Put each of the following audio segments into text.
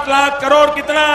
7 लाख करोड़ कितना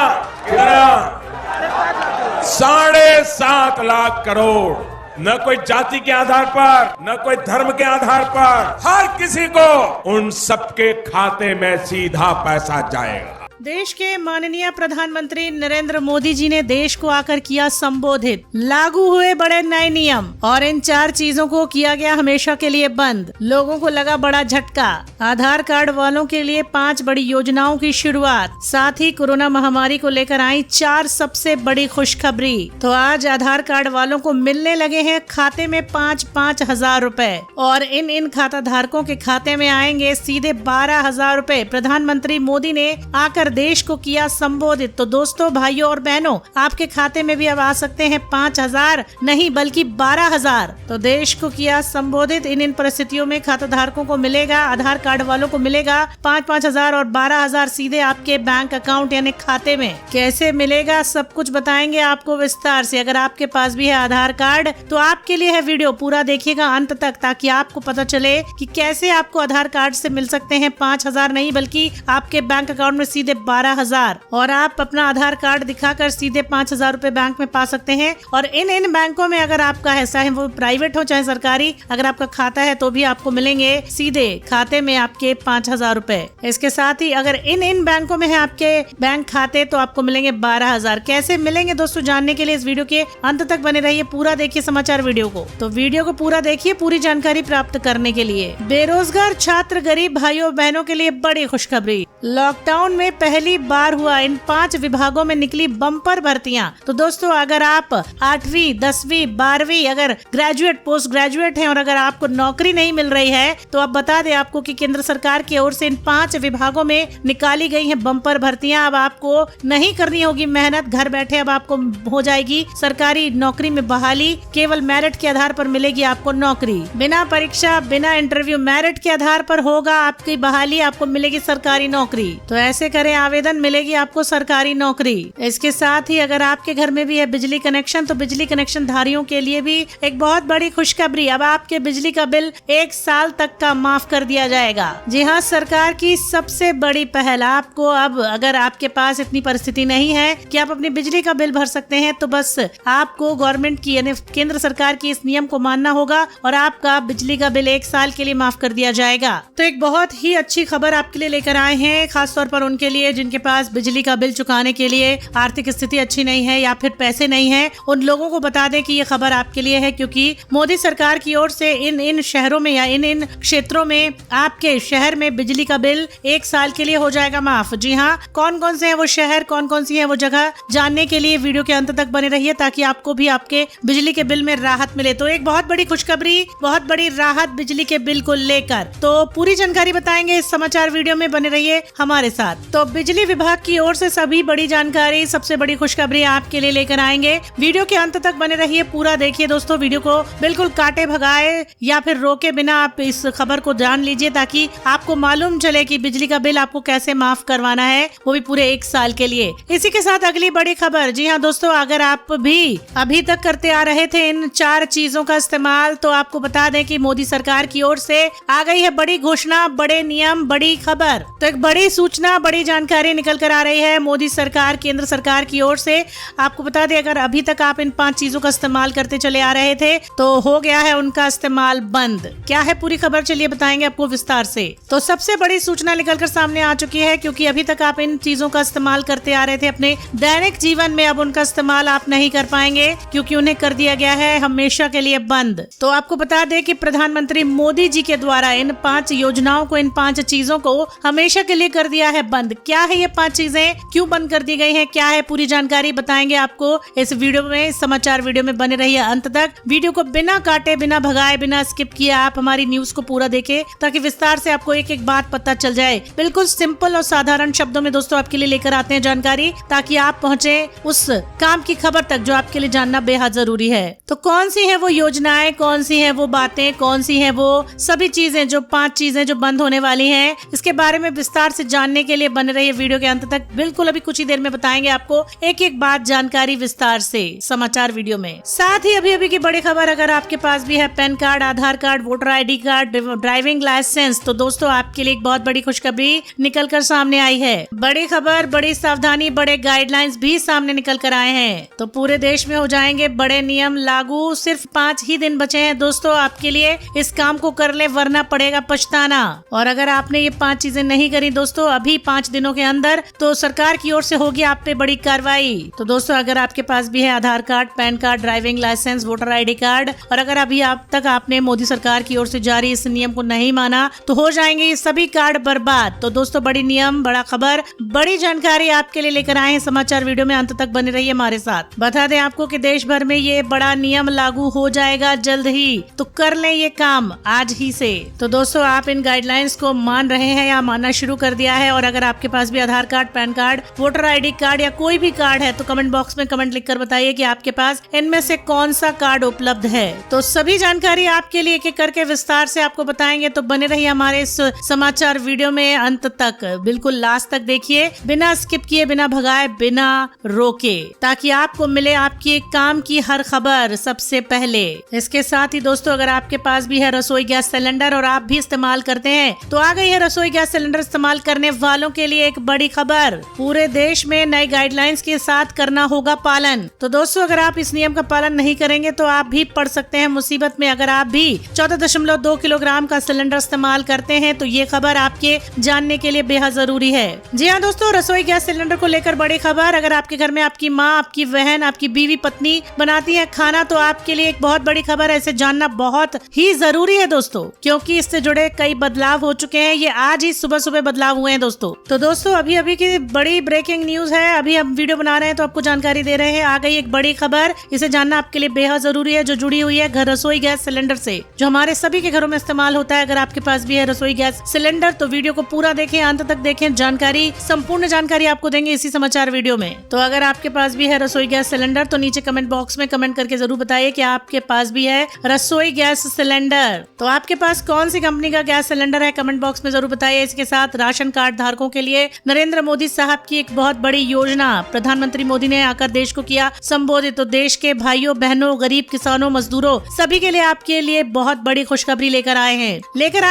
7.5 लाख करोड़, न कोई जाति के आधार पर, न कोई धर्म के आधार पर, हर किसी को उन सबके खाते में सीधा पैसा जाएगा। देश के माननीय प्रधानमंत्री नरेंद्र मोदी जी ने देश को आकर किया संबोधित। लागू हुए बड़े नए नियम और इन 4 चीजों को किया गया हमेशा के लिए बंद। लोगों को लगा बड़ा झटका। आधार कार्ड वालों के लिए 5 बड़ी योजनाओं की शुरुआत। साथ ही कोरोना महामारी को लेकर आई 4 सबसे बड़ी खुशखबरी। तो आज आधार कार्ड वालों को मिलने लगे हैं खाते में 5-5 हजार रुपए और इन खाता धारकों के खाते में आएंगे सीधे 12,000 रुपए। प्रधानमंत्री मोदी ने आकर देश को किया संबोधित। तो दोस्तों, भाइयों और बहनों, आपके खाते में भी अब आ सकते हैं 5,000 नहीं बल्कि 12,000। तो देश को किया संबोधित। इन परिस्थितियों में खाता धारकों को मिलेगा, आधार कार्ड वालों को मिलेगा 5-5 हजार और 12,000 सीधे आपके बैंक अकाउंट यानी खाते में। कैसे मिलेगा सब कुछ बताएंगे आपको विस्तार से। अगर आपके पास भी है आधार कार्ड तो आपके लिए है वीडियो, पूरा देखिएगा अंत तक ताकि आपको पता चले कि कैसे आपको आधार कार्ड से मिल सकते हैं 5,000 नहीं बल्कि आपके बैंक अकाउंट में सीधे 12,000 और आप अपना आधार कार्ड दिखाकर सीधे 5,000 रुपए बैंक में पा सकते हैं। और इन बैंकों में अगर आपका है, चाहे वो प्राइवेट हो चाहे सरकारी, अगर आपका खाता है तो भी आपको मिलेंगे सीधे खाते में आपके 5,000 रुपए। इसके साथ ही अगर इन बैंकों में है आपके बैंक खाते तो आपको मिलेंगे 12,000। कैसे मिलेंगे दोस्तों, जानने के लिए इस वीडियो के अंत तक बने रहिए। पूरा देखिए समाचार वीडियो को, तो वीडियो को पूरा देखिए पूरी जानकारी प्राप्त करने के लिए। बेरोजगार छात्र गरीब भाइयों बहनों के लिए बड़ी खुशखबरी। लॉकडाउन में पहली बार हुआ इन 5 विभागों में निकली बम्पर भर्तियां। तो दोस्तों, अगर आप 8वीं 10वीं 12वीं अगर ग्रेजुएट पोस्ट ग्रेजुएट हैं और अगर आपको नौकरी नहीं मिल रही है तो अब बता दें आपको कि केंद्र सरकार की ओर से इन 5 विभागों में निकाली गई हैं बम्पर भर्तियां। अब आपको नहीं करनी होगी मेहनत, घर बैठे अब आपको हो जाएगी सरकारी नौकरी में बहाली। केवल मेरिट के आधार पर मिलेगी आपको नौकरी, बिना परीक्षा बिना इंटरव्यू, मेरिट के आधार पर होगा आपकी बहाली, आपको मिलेगी सरकारी नौकरी। तो ऐसे करें आवेदन, मिलेगी आपको सरकारी नौकरी। इसके साथ ही अगर आपके घर में भी है बिजली कनेक्शन तो बिजली कनेक्शन धारियों के लिए भी एक बहुत बड़ी खुशखबरी। अब आपके बिजली का बिल 1 साल तक का माफ कर दिया जाएगा। जी हाँ, सरकार की सबसे बड़ी पहल। आपको अब अगर आपके पास इतनी परिस्थिति नहीं है कि आप अपनी बिजली का बिल भर सकते हैं तो बस आपको गवर्नमेंट की यानी केंद्र सरकार की इस नियम को मानना होगा और आपका बिजली का बिल 1 साल के लिए माफ कर दिया जाएगा। तो एक बहुत ही अच्छी खबर आपके लिए लेकर आए हैं, खासतौर पर उनके लिए जिनके पास बिजली का बिल चुकाने के लिए आर्थिक स्थिति अच्छी नहीं है या फिर पैसे नहीं है। उन लोगों को बता दें कि ये खबर आपके लिए है क्योंकि मोदी सरकार की ओर से इन शहरों में या इन क्षेत्रों में आपके शहर में बिजली का बिल 1 साल के लिए हो जाएगा माफ। जी हाँ, कौन कौन से है वो शहर, कौन कौन सी है वो जगह, जानने के लिए वीडियो के अंत तक बने रहिए ताकि आपको भी आपके बिजली के बिल में राहत मिले। तो एक बहुत बड़ी खुशखबरी, बहुत बड़ी राहत बिजली के बिल को लेकर। तो पूरी जानकारी बताएंगे इस समाचार वीडियो में, बने रहिए हमारे साथ। तो बिजली विभाग की ओर से सभी बड़ी जानकारी, सबसे बड़ी खुशखबरी आपके लिए लेकर आएंगे। वीडियो के अंत तक बने रहिए, पूरा देखिए दोस्तों। वीडियो को बिल्कुल काटे भगाए या फिर रोके बिना आप इस खबर को जान लीजिए ताकि आपको मालूम चले कि बिजली का बिल आपको कैसे माफ करवाना है, वो भी पूरे 1 साल के लिए। इसी के साथ अगली बड़ी खबर। जी हाँ दोस्तों, अगर आप भी अभी तक करते आ रहे थे इन 4 चीजों का इस्तेमाल तो आपको बता दें कि मोदी सरकार की ओर से आ गई है बड़ी घोषणा, बड़े नियम, बड़ी खबर। तो एक बड़ी सूचना, बड़ी जानकारी निकल कर आ रही है मोदी सरकार, केंद्र सरकार की ओर से। आपको बता दें अगर अभी तक आप इन 5 चीजों का इस्तेमाल करते चले आ रहे थे तो हो गया है उनका इस्तेमाल बंद। क्या है पूरी खबर, चलिए बताएंगे आपको विस्तार से। तो सबसे बड़ी सूचना निकल कर सामने आ चुकी है क्योंकि अभी तक आप इन चीजों का इस्तेमाल करते आ रहे थे अपने दैनिक जीवन में, अब उनका इस्तेमाल आप नहीं कर पाएंगे क्योंकि उन्हें कर दिया गया है हमेशा के लिए बंद। तो आपको बता दें कि प्रधानमंत्री मोदी जी के द्वारा इन 5 योजनाओं को, इन 5 चीजों को हमेशा के लिए कर दिया है बंद। क्या है ये 5 चीजें, क्यों बंद कर दी गई हैं, क्या है पूरी जानकारी बताएंगे आपको इस वीडियो में, समाचार वीडियो में बने रहिए अंत तक। वीडियो को बिना काटे, बिना भगाए, बिना स्किप किए आप हमारी न्यूज को पूरा देखें ताकि विस्तार से आपको एक एक बात पता चल जाए। बिल्कुल सिंपल और साधारण शब्दों में दोस्तों आपके लिए लेकर आते हैं जानकारी ताकि आप पहुँचे उस काम की खबर तक जो आपके लिए जानना बेहद जरूरी है। तो कौन सी है वो योजनाएं, कौन सी है वो बातें, कौन सी है वो सभी चीजें, जो 5 चीजें जो बंद होने वाली हैं, इसके बारे में विस्तार से जानने के लिए बने रहिए वीडियो के अंत तक। बिल्कुल अभी कुछ ही देर में बताएंगे आपको एक एक बात जानकारी विस्तार से समाचार वीडियो में। साथ ही अभी अभी की बड़ी खबर, अगर आपके पास भी है PAN card, Aadhaar card, voter ID card, driving licence, तो दोस्तों आपके लिए एक बहुत बड़ी खुशखबरी निकल कर सामने आई है। बड़ी खबर, बड़ी सावधानी, बड़े गाइडलाइंस भी सामने निकल कर आए हैं। तो पूरे देश में हो जाएंगे बड़े नियम लागू। सिर्फ 5 ही दिन बचे हैं दोस्तों आपके लिए, इस काम को कर ले वरना पड़ेगा पछताना। और अगर आपने ये 5 चीजें नहीं करी दोस्तों अभी 5 दिनों के अंदर, तो सरकार की ओर से होगी आप पे बड़ी कार्रवाई। तो दोस्तों अगर आपके पास भी है Aadhaar card, PAN card, driving licence, voter ID card, और अगर अभी आप तक आपने मोदी सरकार की ओर से जारी इस नियम को नहीं माना, तो हो जाएंगे ये सभी कार्ड बर्बाद। तो दोस्तों बड़ी नियम, बड़ा खबर, बड़ी जानकारी आपके लिए लेकर आए हैं। समाचार वीडियो में अंत तक बने रहिए हमारे साथ। बता दें आपको कि देश भर में ये बड़ा नियम लागू हो जाएगा जल्द ही, तो कर लें ये काम आज ही से। तो दोस्तों आप इन गाइडलाइंस को मान रहे हैं या मानना शुरू कर दिया है? और अगर आपके पास भी Aadhaar card, PAN card, voter ID card या कोई भी कार्ड है, तो कमेंट बॉक्स में कमेंट लिखकर बताइए कि आपके पास इनमें से कौन सा कार्ड उपलब्ध है। तो सभी जानकारी आपके लिए एक एक करके विस्तार से आपको बताएंगे। तो बने रहिए हमारे इस समाचार वीडियो में अंत तक, बिल्कुल लास्ट तक देखिए, बिना स्किप किए, बिना भगाए, बिना रोके, ताकि आपको मिले आपकी काम की हर खबर सबसे पहले। इसके साथ ही दोस्तों अगर आपके पास भी है रसोई गैस सिलेंडर और आप भी इस्तेमाल करते हैं, तो आ गई है रसोई गैस सिलेंडर इस्तेमाल करने वालों के लिए एक बड़ी खबर। पूरे देश में नए गाइडलाइंस के साथ करना होगा पालन। तो दोस्तों अगर आप इस नियम का पालन नहीं करेंगे तो आप भी पड़ सकते हैं मुसीबत में। अगर आप भी 14.2 किलोग्राम का सिलेंडर इस्तेमाल करते हैं, तो ये खबर आपके जानने के लिए बेहद जरूरी है। जी हाँ दोस्तों, रसोई गैस सिलेंडर को लेकर बड़ी खबर। अगर आपके घर में आपकी माँ, आपकी बहन, आपकी बीवी, पत्नी बनाती है खाना, तो आपके लिए एक बहुत बड़ी खबर है। इसे जानना बहुत ही जरूरी है दोस्तों, क्योंकि इससे जुड़े कई बदलाव हो चुके हैं। ये आज ही सुबह सुबह बदलाव हुए हैं दोस्तों। तो दोस्तों अभी अभी की बड़ी ब्रेकिंग न्यूज है। अभी हम वीडियो बना रहे हैं तो आपको जानकारी दे रहे हैं। आ गई एक बड़ी खबर, इसे जानना आपके लिए बेहद जरूरी है, जो जुड़ी हुई है घर रसोई गैस सिलेंडर से, जो हमारे सभी के घरों में इस्तेमाल होता है। अगर आपके पास भी है रसोई गैस सिलेंडर, तो वीडियो को पूरा देखें, अंत तक देखें। जानकारी, संपूर्ण जानकारी आपको देंगे इसी समाचार वीडियो में। तो अगर आपके पास भी है रसोई गैस सिलेंडर, तो नीचे कमेंट बॉक्स में कमेंट करके जरूर बताइए कि आपके पास भी है रसोई गैस सिलेंडर। तो आपके पास कौन सी कंपनी का गैस सिलेंडर है, कमेंट बॉक्स में जरूर बताइए। इसके साथ राशन कार्ड धारकों के लिए नरेंद्र मोदी साहब की एक बहुत बड़ी योजना, प्रधानमंत्री मोदी ने आकर देश को किया संबोधित। तो देश के भाइयों बहनों, गरीब किसानों, मजदूरों, सभी के लिए आपके लिए बहुत बड़ी खुशखबरी लेकर आए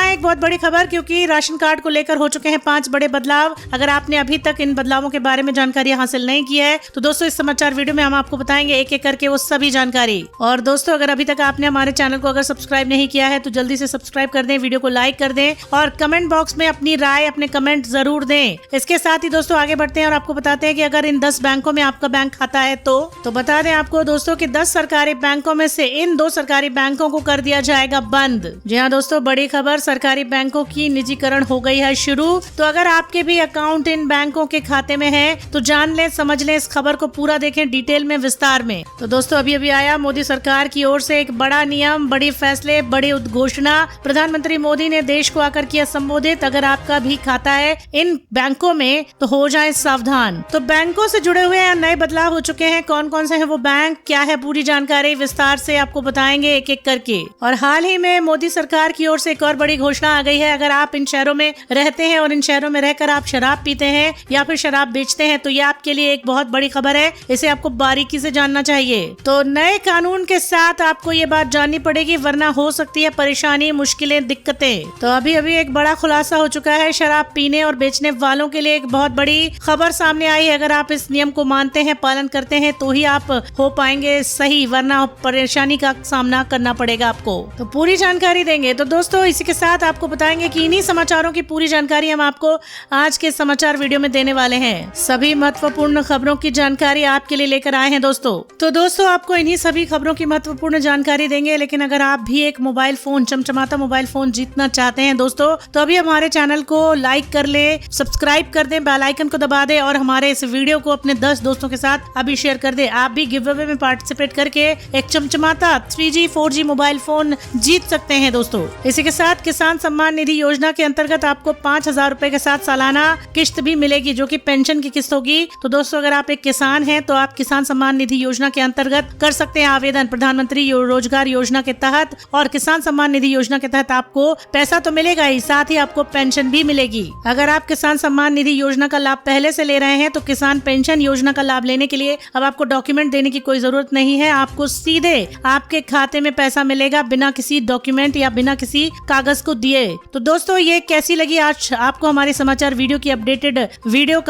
एक बहुत बड़ी खबर, क्योंकि राशन कार्ड को लेकर हो चुके हैं 5 बड़े बदलाव। अगर आपने अभी तक इन बदलावों के बारे में जानकारी हासिल नहीं की है, तो दोस्तों इस समाचार वीडियो में हम आपको बताएंगे एक एक करके वो सभी जानकारी। और दोस्तों अगर अभी तक आपने हमारे चैनल को अगर सब्सक्राइब नहीं किया है, तो जल्दी से सब्सक्राइब कर दें, वीडियो को लाइक कर दें और कमेंट बॉक्स में अपनी राय, अपने कमेंट जरूर दें। इसके साथ ही दोस्तों आगे बढ़ते हैं और आपको बताते हैं कि अगर इन 10 बैंकों में आपका बैंक खाता है, तो बता दें आपको दोस्तों कि 10 सरकारी बैंकों में से इन 2 सरकारी बैंकों को कर दिया जाएगा बंद। जी हाँ दोस्तों, बड़ी खबर, सरकारी बैंकों की निजीकरण हो गई है शुरू। तो अगर आपके भी अकाउंट इन बैंकों के खाते में है, तो जान लें, समझ लें, इस खबर को पूरा देखें डिटेल में, विस्तार में। तो दोस्तों अभी अभी आया मोदी सरकार की ओर से एक बड़ा नियम, बड़ी फैसले, बड़ी उद्घोषणा। प्रधानमंत्री मोदी ने देश को आकर किया संबोधित। अगर आपका भी खाता है इन बैंकों में, तो हो जाए सावधान। तो बैंकों से जुड़े हुए नए बदलाव हो चुके हैं। कौन कौन से हैं वो बैंक, क्या है पूरी जानकारी विस्तार से आपको बताएंगे एक एक करके। और हाल ही में मोदी सरकार की ओर से एक और बड़ी घोषणा आ गई है। अगर आप इन शहरों में रहते हैं और इन शहरों में रहकर आप शराब पीते हैं या फिर शराब बेचते हैं, तो ये आपके लिए एक बहुत बड़ी खबर है। इसे आपको बारीकी से जानना चाहिए। तो नए कानून के साथ आपको ये बात जाननी पड़ेगी, वरना हो सकती है परेशानी, मुश्किलें, दिक्कतें। तो अभी अभी एक बड़ा खुलासा हो चुका है शराब पीने और बेचने वालों के लिए। एक बहुत बड़ी खबर सामने आई है। अगर आप इस नियम को मानते हैं, पालन करते हैं, तो ही आप हो पाएंगे सही, वरना परेशानी का सामना करना पड़ेगा आपको। तो पूरी जानकारी देंगे। तो दोस्तों इसी के साथ आपको बताएंगे कि इन्हीं समाचारों की पूरी जानकारी हम आपको आज के समाचार वीडियो में देने वाले हैं। सभी महत्वपूर्ण खबरों की जानकारी आपके लिए लेकर आए हैं दोस्तों। तो दोस्तों आपको इन्हीं सभी खबरों की महत्वपूर्ण जानकारी देंगे। लेकिन अगर आप भी एक मोबाइल फोन, चमचमाता मोबाइल फोन जीतना चाहते हैं दोस्तों, तो अभी हमारे चैनल को लाइक कर ले, सब्सक्राइब कर दे, बेल आइकन को दबा दे और हमारे इस वीडियो को अपने 10 दोस्तों के साथ अभी शेयर कर दे। आप भी गिव अवे में पार्टिसिपेट करके एक चमचमाता 3G 4G मोबाइल फोन जीत सकते हैं दोस्तों। इसी के साथ किसान सम्मान निधि योजना के अंतर्गत आपको 5,000 रूपए के साथ सालाना किस्त भी मिलेगी, जो कि पेंशन की किस्त होगी। तो दोस्तों अगर आप एक किसान हैं, तो आप किसान सम्मान निधि योजना के अंतर्गत कर सकते हैं आवेदन। प्रधानमंत्री रोजगार योजना के तहत और किसान सम्मान निधि योजना के तहत आपको पैसा तो मिलेगा ही, साथ ही आपको पेंशन भी मिलेगी। अगर आप किसान सम्मान सम्मान निधि योजना का लाभ पहले से ले रहे हैं तो किसान पेंशन योजना का लाभ लेने के लिए अब आपको डॉक्यूमेंट देने की कोई जरूरत नहीं है। आपको सीधे आपके खाते में पैसा मिलेगा बिना किसी डॉक्यूमेंट या बिना किसी कागज को दिए। तो दोस्तों, ये कैसी लगी आज आपको हमारे समाचार वीडियो की अपडेटेड वीडियो?